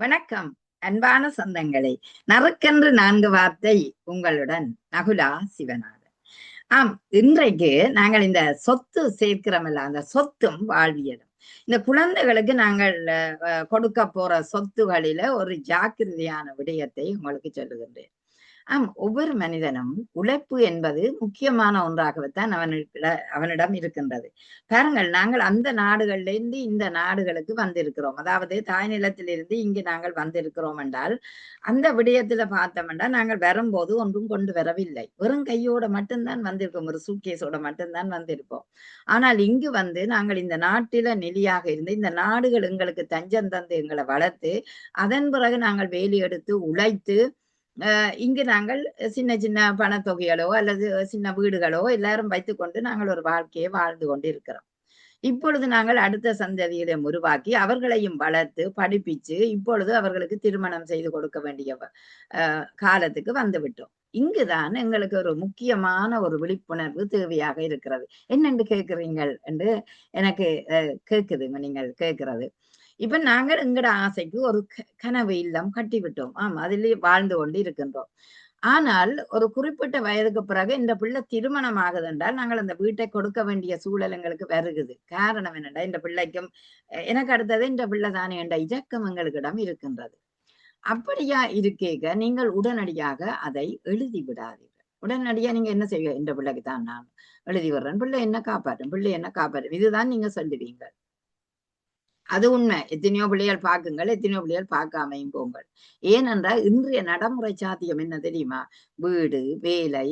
வணக்கம் அன்பான சொந்தங்களே. நறுக்கென்று 4 வார்த்தை உங்களுடன் நகுலா சிவநாதன். ஆம், இன்றைக்கு நாங்கள் இந்த சொத்து சேர்க்கிறோமல்ல, அந்த சொத்தும் வாழ்வியலும். இந்த குழந்தைகளுக்கு நாங்கள் கொடுக்க போற சொத்துகளில ஒரு ஜாக்கிரதையான விடயத்தை உங்களுக்கு சொல்லுகின்றேன். ஆம், ஒவ்வொரு மனிதனும் உழைப்பு என்பது முக்கியமான ஒன்றாகத்தான் அவனிடம் இருக்கின்றது. பாருங்கள், நாங்கள் அந்த நாடுகளிலிருந்து இந்த நாடுகளுக்கு வந்திருக்கிறோம். அதாவது தாய் நிலத்திலிருந்து இங்கு நாங்கள் வந்திருக்கிறோம் என்றால், அந்த விடயத்துல பார்த்தோம் என்றால், நாங்கள் வரும்போது ஒன்றும் கொண்டு வரவில்லை. வெறும் கையோட மட்டும்தான் வந்திருக்கோம். ஒரு சூட்கேஸோட மட்டும்தான் வந்திருப்போம். ஆனால் இங்கு வந்து நாங்கள் இந்த நாட்டில நெலியாக இருந்து, இந்த நாடுகள் எங்களுக்கு தஞ்சம் தந்து எங்களை வளர்த்து, அதன் பிறகு நாங்கள் வேலி எடுத்து உழைத்து இங்கு நாங்கள் சின்ன சின்ன பணத்தொகைகளோ அல்லது சின்ன வீடுகளோ எல்லாரும் வைத்துக்கொண்டு நாங்கள் ஒரு வாழ்க்கையை வாழ்ந்து கொண்டு இருக்கிறோம். இப்பொழுது நாங்கள் அடுத்த சந்ததியிடம் உருவாக்கி அவர்களையும் வளர்த்து படிப்பிச்சு இப்பொழுது அவர்களுக்கு திருமணம் செய்து கொடுக்க வேண்டிய காலத்துக்கு வந்துவிட்டோம். இங்குதான் எங்களுக்கு ஒரு முக்கியமான ஒரு விழிப்புணர்வு தேவையாக இருக்கிறது. என்னென்று கேட்கிறீங்கள் என்று எனக்கு கேட்குதுங்க நீங்கள் கேட்கிறது. இப்ப நாங்கள் எங்கட ஆசைக்கு ஒரு கனவு இல்லம் கட்டிவிட்டோம். ஆமா, அதிலேயே வாழ்ந்து கொண்டு இருக்கின்றோம். ஆனால் ஒரு குறிப்பிட்ட வயதுக்கு பிறகு இந்த பிள்ளை திருமணம் ஆகுது என்றால் நாங்கள் அந்த வீட்டை கொடுக்க வேண்டிய சூழல் எங்களுக்கு வருகுது. காரணம் என்னடா, இந்த பிள்ளைக்கும் எனக்கு அடுத்தது இந்த பிள்ளை தானே என்ற இயக்கம் எங்களிடம் இருக்கின்றது. அப்படியா இருக்கேக நீங்கள் உடனடியாக அதை எழுதி விடாதீர்கள். உடனடியா நீங்க என்ன செய்வீங்க? இந்த பிள்ளைக்கு தான் நான் எழுதி விடுறேன், பிள்ளை என்ன காப்பாற்றும், பிள்ளை என்ன காப்பாற்றும், இதுதான் நீங்க சொல்லுவீங்க. அது உண்மை. எத்தனையோ பிள்ளைகள் பார்க்குங்கள், எத்தனையோ பிள்ளைகள் பார்க்காமையும் போங்கள். ஏனென்றால் இன்றைய நடைமுறை சாத்தியம் என்ன தெரியுமா? வீடு, வேலை,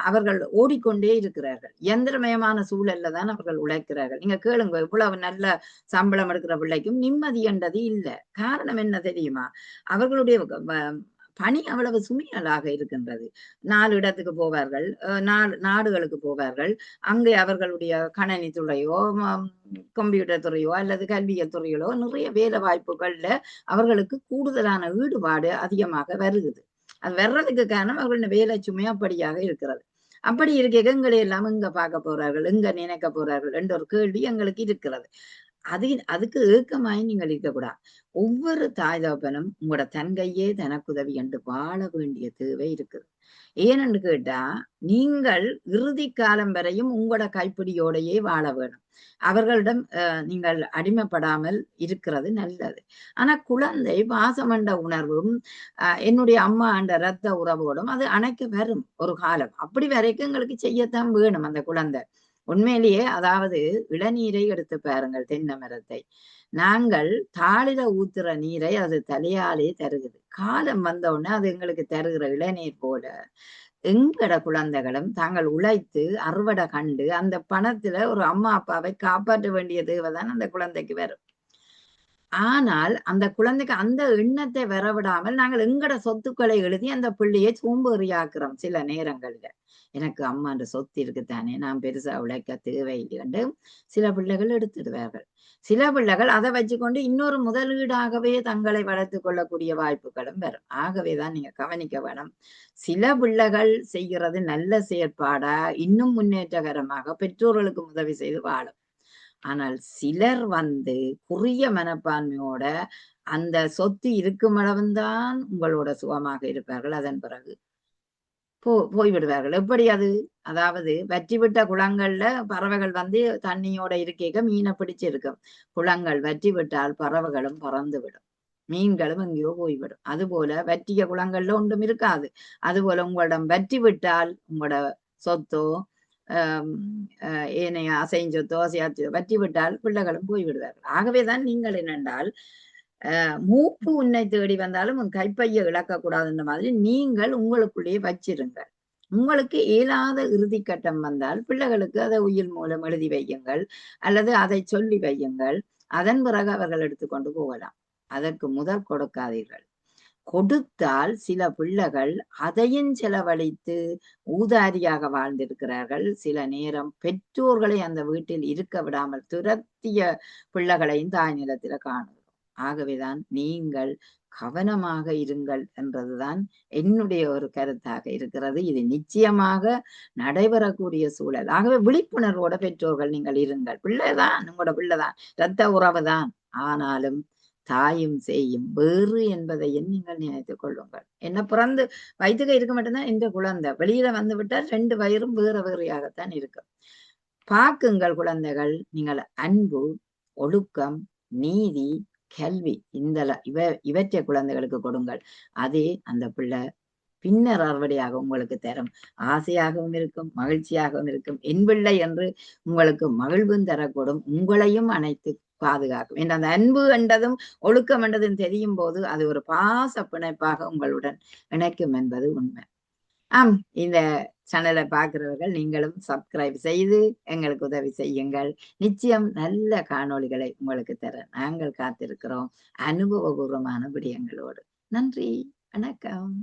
அவர்கள் ஓடிக்கொண்டே இருக்கிறார்கள். இயந்திரமயமான சூழல்ல தான் அவர்கள் உழைக்கிறார்கள். நீங்க கேளுங்க, இவ்வளவு நல்ல சம்பளம் எடுக்கிற பிள்ளைக்கும் நிம்மதி என்றது இல்ல. காரணம் என்ன தெரியுமா? அவர்களுடைய பணி அவ்வளவு சுமையலாக இருக்கின்றது. 4 இடத்துக்கு போவார்கள், நாடுகளுக்கு போவார்கள். அங்கே அவர்களுடைய கணனி துறையோ, கம்ப்யூட்டர் துறையோ அல்லது கல்வியல் துறையிலோ நிறைய வேலை வாய்ப்புகள்ல அவர்களுக்கு கூடுதலான ஈடுபாடு அதிகமாக வருகிறது. அது வர்றதுக்கு காரணம் அவர்களுடைய வேலை சுமை அப்படியாக இருக்கிறது. அப்படி இருக்க எங்களை எல்லாம் எங்க பார்க்க போறார்கள், எங்க நினைக்க போறார்கள் என்ற ஒரு கேள்வி எங்களுக்கு இருக்கிறது. அதுக்கு ஏக்கமாய் நீங்கள் இருக்கக்கூடாது. ஒவ்வொரு தாய் தகப்பனும் உங்களோட தன் கையே தனக்குதவி என்று வாழ வேண்டிய தேவை இருக்குது. ஏனென்று கேட்டா, நீங்கள் இறுதி காலம் வரையும் உங்களோட கைப்பிடியோடையே வாழ வேணும். அவர்களிடம் நீங்கள் அடிமைப்படாமல் இருக்கிறது நல்லது. ஆனா குழந்தை பாசமண்ட உணர்வும் என்னுடைய அம்மா என்ற இரத்த உறவோடும் அது அணைக்க வரும் ஒரு காலம். அப்படி வரைக்கும் எங்களுக்கு செய்யத்தான் வேணும் அந்த குழந்தை. உண்மையிலேயே அதாவது இளநீரை எடுத்து பாருங்கள், தென்னை மரத்தை. நாங்கள் தாளில ஊத்துற நீரை அது தலையாலே தருகுது. காலம் வந்த உடனே அது எங்களுக்கு தருகிற இளநீர் போல எங்கட குழந்தைகளும் தாங்கள் உழைத்து அறுவடை கண்டு அந்த பணத்துல ஒரு அம்மா அப்பாவை காப்பாற்ற வேண்டிய தேவைதான் அந்த குழந்தைக்கு வரும். ஆனால் அந்த குழந்தைக்கு அந்த எண்ணத்தை வரவிடாமல் நாங்கள் எங்கட சொத்துக்களை எழுதி அந்த பிள்ளையை சோம்பேறியாக்குறோம் சில நேரங்கள்ல. எனக்கு அம்மான்ற சொத்து இருக்குத்தானே, நான் பெருசா உழைக்க தேவையில்லை என்று சில பிள்ளைகள் எடுத்துடுவார்கள். சில பிள்ளைகள் அதை வச்சுக்கொண்டு இன்னொரு முதலீடாகவே தங்களை வளர்த்துக் கொள்ளக்கூடிய வாய்ப்புகளும் வரும். ஆகவேதான் நீங்க கவனிக்க வேணும். சில பிள்ளைகள் செய்கிறது நல்ல செயற்பாடா இன்னும் முன்னேற்றகரமாக பெற்றோர்களுக்கு உதவி செய்து வாழும். ஆனால் சிலர் வந்து குறுகிய மனப்பான்மையோட அந்த சொத்து இருக்கும் அளவுதான் உங்களோட சுகமாக இருப்பார்கள். அதன் பிறகு போய்விடுவார்கள். எப்படி அது? அதாவது வற்றிவிட்ட குளங்கள்ல பறவைகள் வந்து தண்ணியோட இருக்கைக மீனை பிடிச்சு இருக்கும். குளங்கள் வற்றி விட்டால் பறவைகளும் பறந்து விடும், மீன்களும் எங்கேயோ போய்விடும். அதுபோல வற்றிய குளங்கள்ல ஒன்றும் இருக்காது. அதுபோல உங்களிடம் வற்றி விட்டால் உங்களோட சொத்தோ ஏனைய அசைஞ்சொத்தோ அசையாச்சோ வற்றி விட்டால் பிள்ளைகளும் போய்விடுவார்கள். ஆகவேதான் நீங்கள் என்னென்றால் மூப்பு உன்னை தேடி வந்தாலும் உன் கைப்பையை இழக்கக்கூடாதுன்ற மாதிரி நீங்கள் உங்களுக்குள்ளேயே வச்சிருங்கள். உங்களுக்கு இயலாத இறுதி கட்டம் வந்தால் பிள்ளைகளுக்கு அதை உயிர் மூலம் எழுதி வையுங்கள் அல்லது அதை சொல்லி வையுங்கள். அதன் பிறகு அவர்கள் எடுத்துக்கொண்டு போகலாம். அதற்கு முதல் கொடுக்காதீர்கள். கொடுத்தால் சில பிள்ளைகள் அதையும் செலவழித்து ஊதாரியாக வாழ்ந்திருக்கிறார்கள். சில நேரம் பெற்றோர்களை அந்த வீட்டில் இருக்க விடாமல் துரத்திய பிள்ளைகளையும் தாய் நிலத்தில காணுகிறோம். ஆகவேதான் நீங்கள் கவனமாக இருங்கள் என்றதுதான் என்னுடைய ஒரு கருத்தாக இருக்கிறது. இது நிச்சயமாக நடைபெறக்கூடிய சூழல். ஆகவே விழிப்புணர்வோட பெற்றோர்கள் நீங்கள் இருங்கள். பிள்ளைதான் உங்களோட பிள்ளைதான், இரத்த உறவுதான். ஆனாலும் தாயும் சேயும் வேறு என்பதையும் நீங்கள் நினைத்துக் கொள்ளுங்கள். என்ன பிறந்து வயிற்றுக்கு இருக்க மட்டும்தான் இந்த குழந்தை, வெளியில வந்து விட்டால் 2 வயிறும் வேற வேறையாகத்தான் இருக்கும். பாக்குங்கள் குழந்தைகள், நீங்கள் அன்பு, ஒழுக்கம், நீதி, கல்வி இவற்றை குழந்தைகளுக்கு கொடுங்கள். அதே அந்த பிள்ளை பின்னர் அறுவடையாக உங்களுக்கு தரும். ஆசையாகவும் இருக்கும், மகிழ்ச்சியாகவும் இருக்கும். என் பிள்ளை என்று உங்களுக்கு மகிழ்வும் தரக்கூடும், உங்களையும் அணைத்து பாதுகாக்கும். என்ற அந்த அன்பு என்றதும் ஒழுக்கம் என்றதும் தெரியும் போது அது ஒரு பாச பிணைப்பாக உங்களுடன் இணைக்கும் என்பது உண்மை. இந்த சேனலை பார்க்கிறவர்கள் நீங்களும் சப்ஸ்கிரைப் செய்து எங்களுக்கு உதவி செய்யுங்கள். நிச்சயம் நல்ல காணொளிகளை உங்களுக்கு தர நாங்கள் காத்திருக்கிறோம், அனுபவபூர்வமான விடயங்களோடு. நன்றி, வணக்கம்.